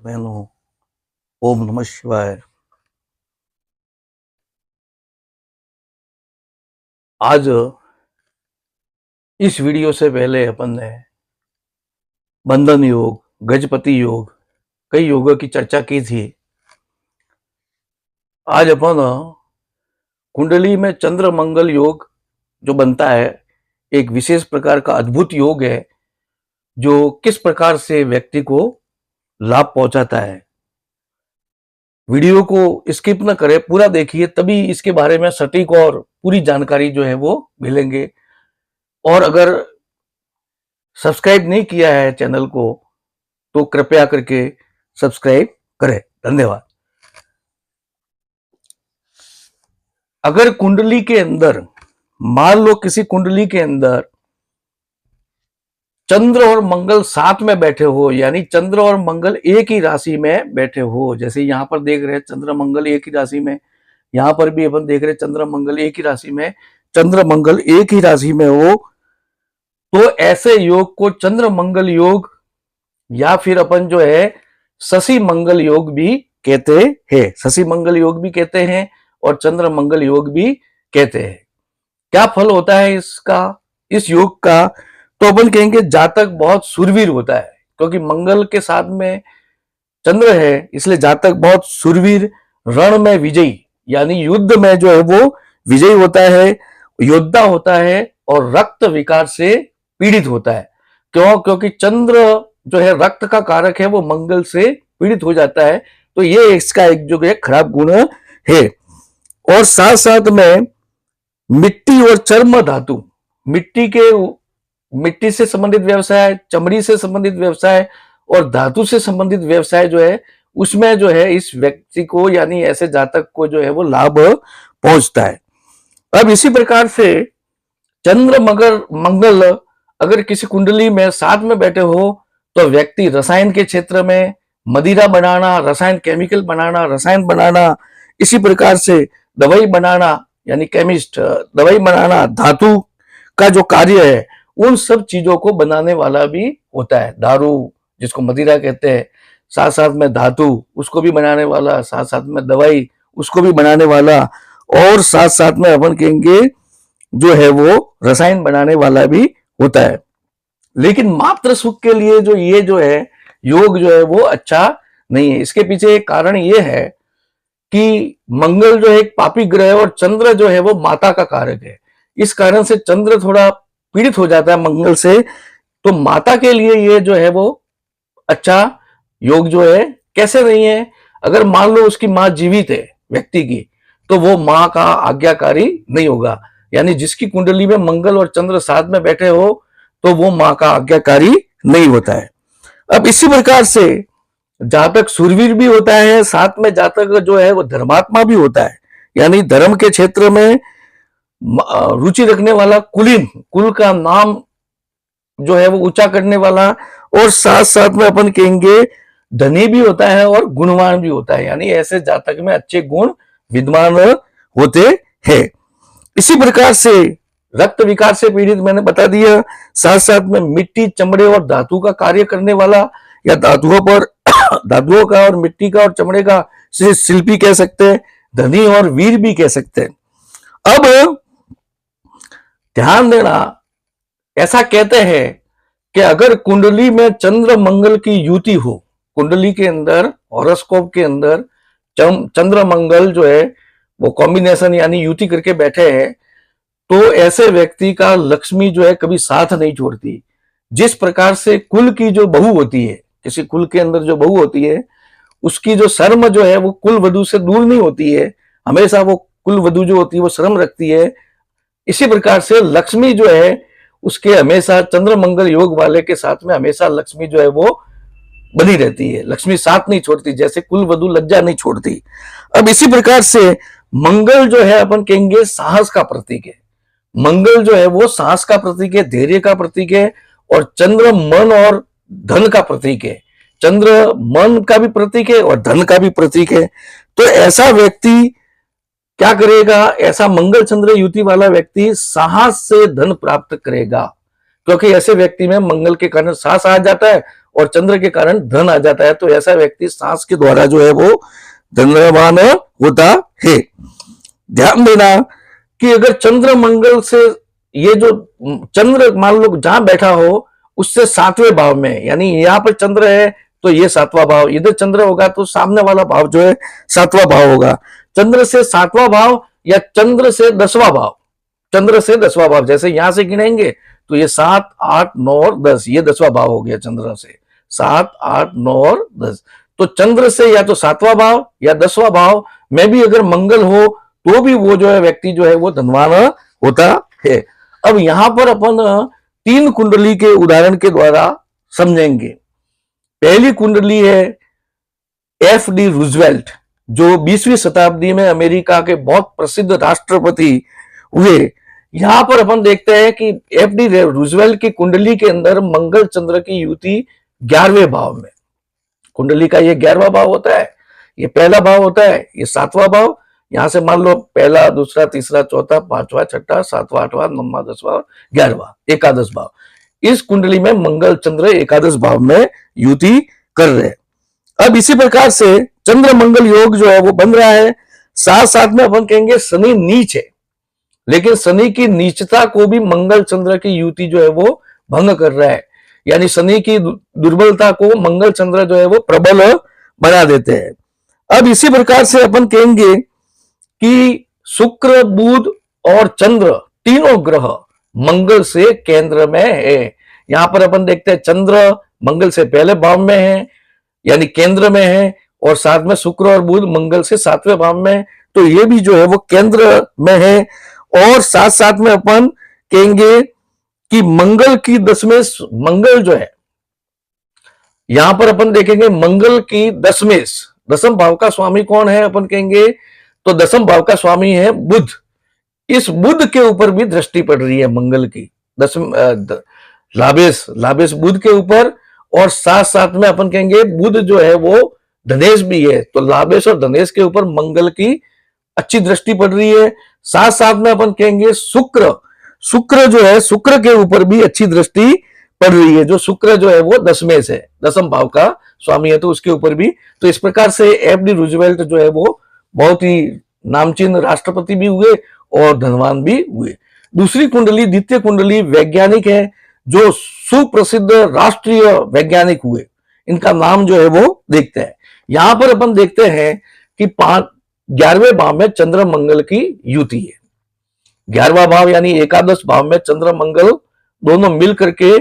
बहनों, ओम नमः शिवाय। आज इस वीडियो से पहले अपन ने बंधन योग, गजपति योग, कई योगों की चर्चा की थी। आज अपन कुंडली में चंद्र मंगल योग जो बनता है, एक विशेष प्रकार का अद्भुत योग है जो किस प्रकार से व्यक्ति को लाभ पहुंचाता है। वीडियो को स्किप न करें, पूरा देखिए, तभी इसके बारे में सटीक और पूरी जानकारी जो है वो मिलेंगे। और अगर सब्सक्राइब नहीं किया है चैनल को तो कृपया करके सब्सक्राइब करें। धन्यवाद। अगर कुंडली के अंदर, मान लो किसी कुंडली के अंदर चंद्र और मंगल साथ में बैठे हो, यानी चंद्र और मंगल एक ही राशि में बैठे हो, जैसे यहां पर देख रहे हैं चंद्र मंगल एक ही राशि में, यहां पर भी अपन देख रहे हैं चंद्र मंगल एक ही राशि में, चंद्र मंगल एक ही राशि में हो, तो ऐसे योग को चंद्र मंगल योग या फिर अपन जो है शशि मंगल योग भी कहते हैं। शशि मंगल योग भी कहते हैं और चंद्र मंगल योग भी कहते हैं। क्या फल होता है इसका, इस योग का? तो अपन कहेंगे जातक बहुत सुरवीर होता है, क्योंकि मंगल के साथ में चंद्र है, इसलिए जातक बहुत सुरवीर, रण में विजयी, यानी युद्ध में जो है वो विजयी होता है, योद्धा होता है और रक्त विकार से पीड़ित होता है। क्यों? क्योंकि चंद्र जो है रक्त का कारक है, वो मंगल से पीड़ित हो जाता है, तो ये इसका एक जो है खराब गुण है। और साथ साथ में मिट्टी और चर्म धातु, मिट्टी से संबंधित व्यवसाय, चमड़ी से संबंधित व्यवसाय और धातु से संबंधित व्यवसाय जो है, उसमें जो है इस व्यक्ति को, यानी ऐसे जातक को जो है वो लाभ पहुंचता है। अब इसी प्रकार से चंद्र मगर मंगल अगर किसी कुंडली में साथ में बैठे हो तो व्यक्ति रसायन के क्षेत्र में मदिरा बनाना, रसायन केमिकल बनाना, रसायन बनाना, इसी प्रकार से दवाई बनाना, यानी केमिस्ट, दवाई बनाना, धातु का जो कार्य है उन सब चीजों को बनाने वाला भी होता है। दारू जिसको मदिरा कहते हैं, साथ साथ में धातु उसको भी बनाने वाला, साथ साथ में दवाई उसको भी बनाने वाला, और साथ साथ में अपन कहेंगे जो है वो रसायन बनाने वाला भी होता है। लेकिन मात्र सुख के लिए जो ये जो है योग जो है वो अच्छा नहीं है। इसके पीछे एक कारण ये है कि मंगल जो है एक पापी ग्रह है और चंद्र जो है वो माता का कारक है। इस कारण से चंद्र थोड़ा पीड़ित हो जाता है मंगल से, तो माता के लिए ये जो है वो अच्छा योग जो है कैसे नहीं है। अगर मान लो उसकी मां जीवित है व्यक्ति की, तो वो मां का आज्ञाकारी नहीं होगा, यानी जिसकी कुंडली में मंगल और चंद्र साथ में बैठे हो तो वो मां का आज्ञाकारी नहीं होता है। अब इसी प्रकार से जातक सूरवीर भी होता है, साथ में जातक जो है वो धर्मात्मा भी होता है, यानी धर्म के क्षेत्र में रुचि रखने वाला, कुलीन, कुल का नाम जो है वो ऊंचा करने वाला, और साथ साथ में अपन कहेंगे धनी भी होता है और गुणवान भी होता है, यानी ऐसे जातक में अच्छे गुण विद्यमान होते हैं। इसी प्रकार से रक्त विकार से पीड़ित मैंने बता दिया, साथ साथ में मिट्टी, चमड़े और धातु का कार्य करने वाला, या धातुओं पर धातुओं का और मिट्टी का और चमड़े का शिल्पी कह सकते हैं, धनी और वीर भी कह सकते हैं। अब ध्यान देना, ऐसा कहते हैं कि अगर कुंडली में चंद्र मंगल की युति हो, कुंडली के अंदर, हॉरोस्कोप के अंदर चंद्र मंगल जो है वो कॉम्बिनेशन यानी युति करके बैठे हैं, तो ऐसे व्यक्ति का लक्ष्मी जो है कभी साथ नहीं छोड़ती। जिस प्रकार से कुल की जो बहू होती है, किसी कुल के अंदर जो बहू होती है, उसकी जो शर्म जो है वो कुल वधू से दूर नहीं होती है, हमेशा वो कुल वधू जो होती है वो शर्म रखती है। इसी प्रकार से लक्ष्मी जो है उसके हमेशा चंद्र मंगल योग वाले के साथ में हमेशा लक्ष्मी जो है वो बनी रहती है, लक्ष्मी साथ नहीं छोड़ती, जैसे कुल वधू लज्जा नहीं छोड़ती। अब इसी प्रकार से मंगल जो है अपन कहेंगे साहस का प्रतीक है, मंगल जो है वो साहस का प्रतीक है, धैर्य का प्रतीक है, और चंद्र मन और धन का प्रतीक है। चंद्र मन का भी प्रतीक है और धन का भी प्रतीक है। तो ऐसा व्यक्ति क्या करेगा, ऐसा मंगल चंद्र युति वाला व्यक्ति साहस से धन प्राप्त करेगा, क्योंकि ऐसे व्यक्ति में मंगल के कारण साहस आ जाता है और चंद्र के कारण धन आ जाता है, तो ऐसा व्यक्ति सांस के द्वारा जो है वो धनवान होता है। ध्यान देना कि अगर चंद्र मंगल से, ये जो चंद्र मान लो जहां बैठा हो उससे 7वें भाव में, यानी यहां पर चंद्र है तो ये 7वां भाव, इधर चंद्र होगा तो सामने वाला भाव जो है 7वां भाव होगा। चंद्र से 7वां भाव या चंद्र से 10वां भाव, चंद्र से 10वां भाव, जैसे यहां से गिनेंगे तो ये 7, 8, 9 और 10, ये 10वां भाव हो गया चंद्र से, 7, 8, 9 और 10। तो चंद्र से या तो 7वां भाव या 10वां भाव में भी अगर मंगल हो तो भी वो जो है व्यक्ति जो है वो धनवान होता है। अब यहां पर अपन 3 कुंडली के उदाहरण के द्वारा समझेंगे। पहली कुंडली है F.D. रूजवेल्ट, जो 20वीं शताब्दी में अमेरिका के बहुत प्रसिद्ध राष्ट्रपति हुए। यहां पर अपन देखते हैं कि F.D. रूजवेल्ट की कुंडली के अंदर मंगल चंद्र की युति 11वें भाव में, कुंडली का ये 11वां भाव होता है, ये पहला भाव होता है, ये 7वां भाव, यहां से मान लो पहला, दूसरा, तीसरा, चौथा, 5वां, 6वां, 7वां, 8वां, 9वां, 10वां और 11वां, एकादश भाव। इस कुंडली में मंगल चंद्र एकादश भाव में युति कर रहे हैं। अब इसी प्रकार से चंद्र मंगल योग जो है वो बन रहा है। साथ साथ में अपन कहेंगे शनि नीच है, लेकिन शनि की नीचता को भी मंगल चंद्र की युति जो है वो भंग कर रहा है, यानी शनि की दुर्बलता को मंगल चंद्र जो है वो प्रबल बना देते हैं। अब इसी प्रकार से अपन कहेंगे कि शुक्र, बुध और चंद्र तीनों ग्रह मंगल से केंद्र में है। यहां पर अपन देखते हैं चंद्र मंगल से पहले भाव में है, यानी केंद्र में है, और साथ में शुक्र और बुध मंगल से 7वें भाव में, तो ये भी जो है वो केंद्र में है। और साथ साथ में अपन कहेंगे कि मंगल की दशमेश, मंगल जो है यहां पर अपन देखेंगे मंगल की दशमेश, दशम भाव का स्वामी कौन है अपन कहेंगे, तो दशम भाव का स्वामी है बुध। इस बुध के ऊपर भी दृष्टि पड़ रही है मंगल की, दशम लाभेश बुध के ऊपर, और साथ साथ में अपन कहेंगे बुध जो है वो धनेश भी है, तो लाभेश और धनेश के ऊपर मंगल की अच्छी दृष्टि पड़ रही है। साथ साथ में अपन कहेंगे शुक्र जो है, शुक्र के ऊपर भी अच्छी दृष्टि पड़ रही है, जो शुक्र जो है वो दशमेश है, दशम भाव का स्वामी है, तो उसके ऊपर भी। तो इस प्रकार से F.D. रूजवेल्ट जो है वो बहुत ही नामचीन राष्ट्रपति भी हुए और धनवान भी हुए। दूसरी कुंडली, द्वितीय कुंडली वैज्ञानिक है, जो सुप्रसिद्ध राष्ट्रीय वैज्ञानिक हुए, इनका नाम जो है वो देखते हैं। यहां पर अपन देखते हैं कि 11वें भाव में चंद्र मंगल की युति है। 11वां भाव यानी एकादश भाव में चंद्र मंगल दोनों मिल करके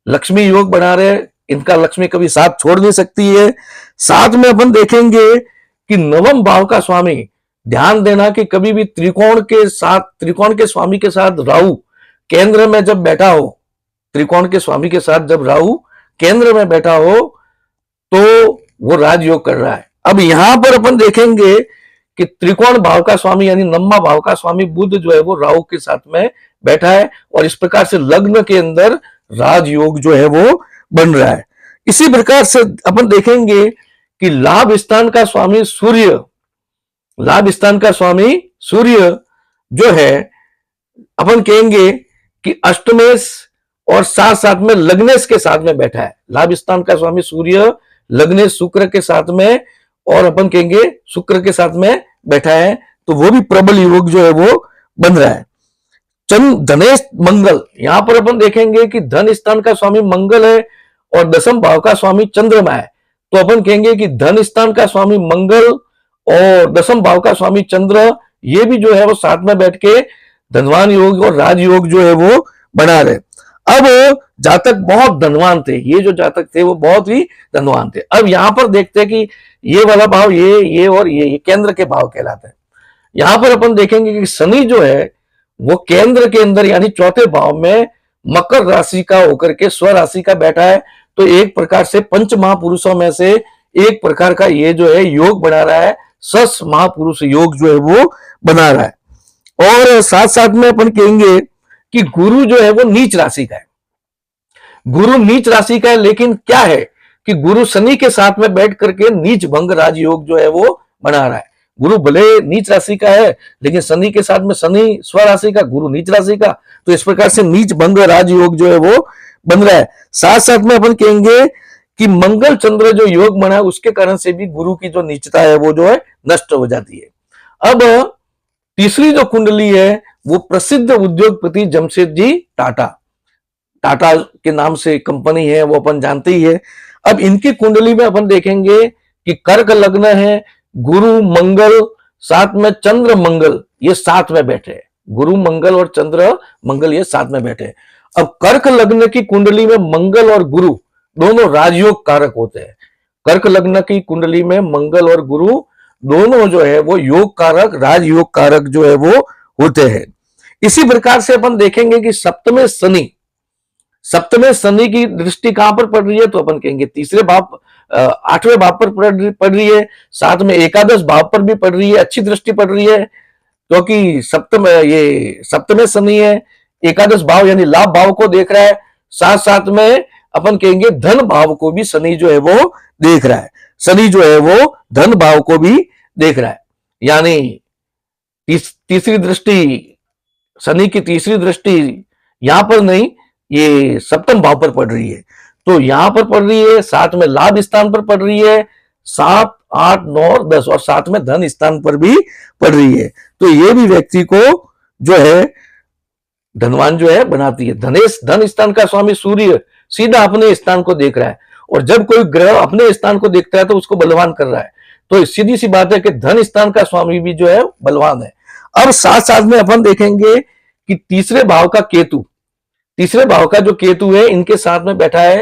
लक्ष्मी योग बना रहे, इनका लक्ष्मी कभी साथ छोड़ नहीं सकती है। साथ में अपन देखेंगे कि 9वें भाव का स्वामी, ध्यान देना कि कभी भी त्रिकोण के स्वामी के साथ राहु केंद्र में जब बैठा हो, त्रिकोण के स्वामी के साथ जब राहु केंद्र में बैठा हो तो वो राजयोग कर रहा है। अब यहां पर अपन देखेंगे कि त्रिकोण भाव का स्वामी यानी 9वां भाव का स्वामी बुध जो है वो राहु के साथ में बैठा है, और इस प्रकार से लग्न के अंदर राजयोग जो है वो बन रहा है। इसी प्रकार से अपन देखेंगे कि लाभ स्थान का स्वामी सूर्य, लाभ स्थान का स्वामी सूर्य जो है अपन कहेंगे कि अष्टमेश और साथ साथ में लग्नेश के साथ में बैठा है। लाभ स्थान का स्वामी सूर्य लग्नेश शुक्र के साथ में, और अपन कहेंगे शुक्र के साथ में बैठा है, तो वो भी प्रबल योग जो है वो बन रहा है। धनेश मंगल, यहां पर अपन देखेंगे कि धन स्थान का स्वामी मंगल है और दशम भाव का स्वामी चंद्रमा है, तो अपन कहेंगे कि धन स्थान का स्वामी मंगल और दशम भाव का स्वामी चंद्र, ये भी जो है वो साथ में बैठ के धनवान योग और राजयोग जो है वो बना रहे। अब जातक बहुत धनवान थे, ये जो जातक थे वो बहुत ही धनवान थे। अब यहां पर देखते हैं कि ये वाला भाव, ये और ये केंद्र के भाव कहलाते हैं। यहां पर अपन देखेंगे कि शनि जो है वो केंद्र के अंदर यानी चौथे भाव में मकर राशि का होकर के स्व राशि का बैठा है, तो एक प्रकार से पंच महापुरुषों में से एक प्रकार का ये जो है योग बना रहा है, सस महापुरुष योग जो है वो बना रहा है। और साथ साथ में अपन कहेंगे कि गुरु जो है वो नीच राशि का है, गुरु नीच राशि का है, लेकिन क्या है कि गुरु शनि के साथ में बैठ करके नीच भंग राजयोग जो है वो बना रहा है। गुरु भले नीच राशि का है, लेकिन शनि के साथ में शनि स्व राशि का, गुरु नीच राशि का, तो इस प्रकार से नीच भंग राजयोग जो है वो बन रहा है। साथ साथ में अपन कहेंगे कि मंगल चंद्र जो योग बना है उसके कारण से भी गुरु की जो नीचता है वो जो है नष्ट हो जाती है। अब तीसरी जो कुंडली है वो प्रसिद्ध उद्योगपति जमशेदजी टाटा, टाटा के नाम से कंपनी है वो अपन जानते ही है। अब इनकी कुंडली में अपन देखेंगे कि कर्क लग्न है, गुरु मंगल साथ में चंद्र मंगल ये साथ में बैठे हैं, गुरु मंगल और चंद्र मंगल ये साथ में बैठे हैं। अब कर्क लग्न की कुंडली में मंगल और गुरु दोनों राजयोग कारक होते हैं। कर्क लग्न की कुंडली में मंगल और गुरु दोनों जो है वो योग कारक, राजयोग कारक जो है वो होते हैं। इसी प्रकार से अपन देखेंगे कि सप्तमे शनि, सप्तमे शनि की दृष्टि कहां पर पड़ रही है, तो अपन कहेंगे तीसरे भाव, 8वें भाव पर पड़ रही है, साथ में एकादश भाव पर भी पड़ रही है, अच्छी दृष्टि पड़ रही है, क्योंकि सप्तमे शनि है, एकादश भाव यानी लाभ भाव को देख रहा है, साथ साथ में अपन कहेंगे धन भाव को भी शनि जो है वो देख रहा है, शनि जो है वो धन भाव को भी देख रहा है। यानी तीसरी दृष्टि, शनि की तीसरी दृष्टि यहां पर नहीं, ये सप्तम भाव पर पड़ रही है, तो यहां पर पड़ रही है, साथ में लाभ स्थान पर पड़ रही है, 7, 8, 9 और 10 और साथ में धन स्थान पर भी पड़ रही है। तो ये भी व्यक्ति को जो है धनवान जो है बनाती है। धन स्थान का स्वामी सूर्य सीधा अपने स्थान को देख रहा है, और जब कोई ग्रह अपने स्थान को देखता है तो उसको बलवान कर रहा है, तो सीधी सी बात है कि धन स्थान का स्वामी भी जो है बलवान है। अब साथ साथ में अपन देखेंगे कि तीसरे भाव का केतु, तीसरे भाव का जो केतु है इनके साथ में बैठा है,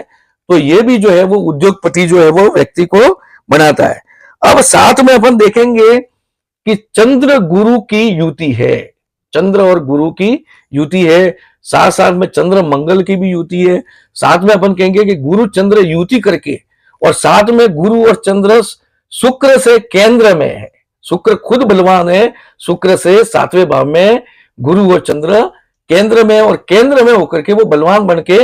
तो ये भी जो है वो उद्योगपति जो है वो व्यक्ति को बनाता है। अब साथ में अपन देखेंगे कि चंद्र गुरु की युति है, चंद्र और गुरु की युति है, साथ साथ में चंद्र मंगल की भी युति है, साथ में अपन कहेंगे कि गुरु चंद्र युति करके, और साथ में गुरु और चंद्र शुक्र से केंद्र में है, शुक्र खुद बलवान है, शुक्र से 7वें भाव में गुरु और चंद्र केंद्र में, और केंद्र में होकर के वो बलवान बन के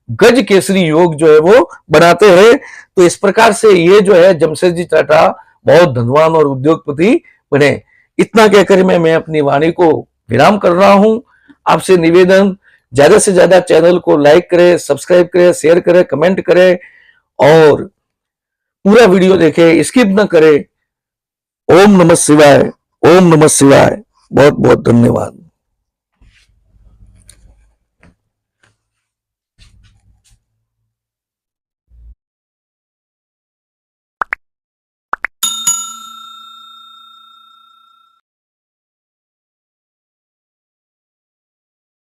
गज केसरी योग जो है वो बनाते हैं। तो इस प्रकार से ये जो है जमशेदजी टाटा बहुत धनवान और उद्योगपति बने। इतना कहकर मैं अपनी वाणी को विराम कर रहा हूं। आपसे निवेदन, ज्यादा से ज्यादा चैनल को लाइक करें, सब्सक्राइब करें, शेयर करें, कमेंट करें और पूरा वीडियो देखें, स्किप न करें। ओम नमः शिवाय, ओम नमः शिवाय। बहुत बहुत धन्यवाद।